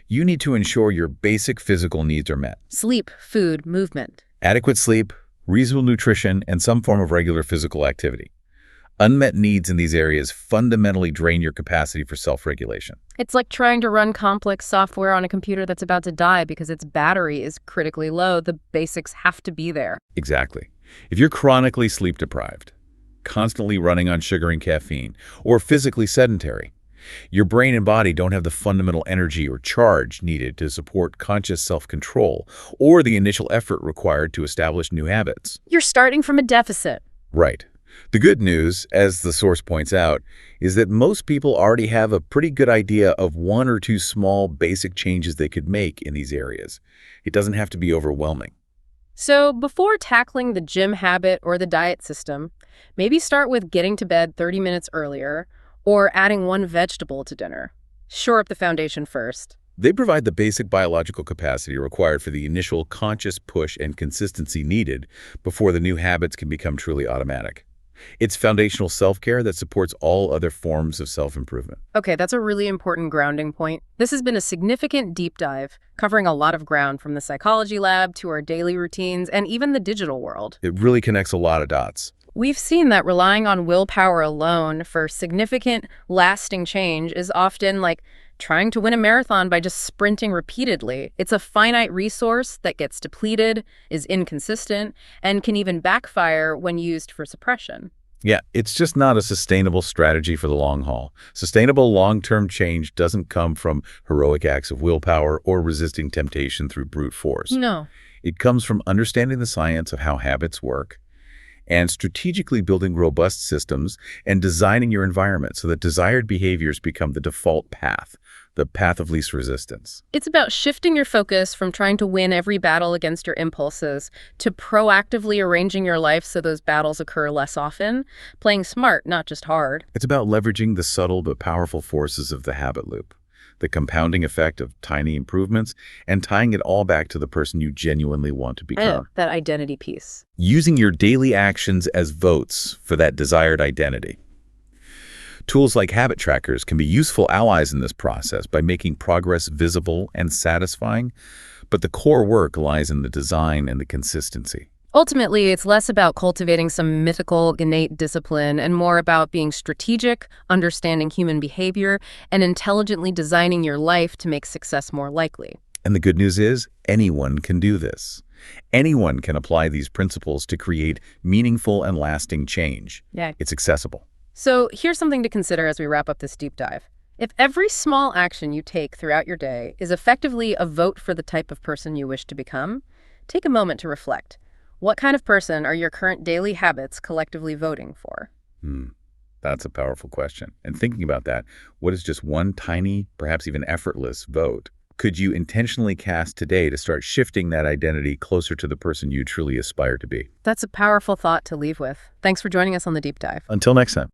you need to ensure your basic physical needs are met. Sleep, food, movement. Adequate sleep, reasonable nutrition, and some form of regular physical activity. Unmet needs in these areas fundamentally drain your capacity for self-regulation. It's like trying to run complex software on a computer that's about to die because its battery is critically low. The basics have to be there. Exactly. If you're chronically sleep-deprived, constantly running on sugar and caffeine, or physically sedentary, your brain and body don't have the fundamental energy or charge needed to support conscious self-control or the initial effort required to establish new habits. You're starting from a deficit. Right. The good news, as the source points out, is that most people already have a pretty good idea of one or two small basic changes they could make in these areas. It doesn't have to be overwhelming. So before tackling the gym habit or the diet system, maybe start with getting to bed 30 minutes earlier or adding one vegetable to dinner. Shore up the foundation first. They provide the basic biological capacity required for the initial conscious push and consistency needed before the new habits can become truly automatic. It's foundational self-care that supports all other forms of self-improvement. Okay, that's a really important grounding point. This has been a significant deep dive, covering a lot of ground from the psychology lab to our daily routines and even the digital world. It really connects a lot of dots. We've seen that relying on willpower alone for significant, lasting change is often like trying to win a marathon by just sprinting repeatedly. It's a finite resource that gets depleted, is inconsistent, and can even backfire when used for suppression. Yeah, it's just not a sustainable strategy for the long haul. Sustainable long-term change doesn't come from heroic acts of willpower or resisting temptation through brute force. No. It comes from understanding the science of how habits work and strategically building robust systems and designing your environment so that desired behaviors become the default path, the path of least resistance. It's about shifting your focus from trying to win every battle against your impulses to proactively arranging your life so those battles occur less often, playing smart, not just hard. It's about leveraging the subtle but powerful forces of the habit loop, the compounding effect of tiny improvements, and tying it all back to the person you genuinely want to become. That identity piece. Using your daily actions as votes for that desired identity. Tools like habit trackers can be useful allies in this process by making progress visible and satisfying, but the core work lies in the design and the consistency. Ultimately, it's less about cultivating some mythical, innate discipline and more about being strategic, understanding human behavior, and intelligently designing your life to make success more likely. And the good news is, anyone can do this. Anyone can apply these principles to create meaningful and lasting change. Yeah. It's accessible. So here's something to consider as we wrap up this deep dive. If every small action you take throughout your day is effectively a vote for the type of person you wish to become, take a moment to reflect. What kind of person are your current daily habits collectively voting for? That's a powerful question. And thinking about that, what is just one tiny, perhaps even effortless vote could you intentionally cast today to start shifting that identity closer to the person you truly aspire to be? That's a powerful thought to leave with. Thanks for joining us on the deep dive. Until next time.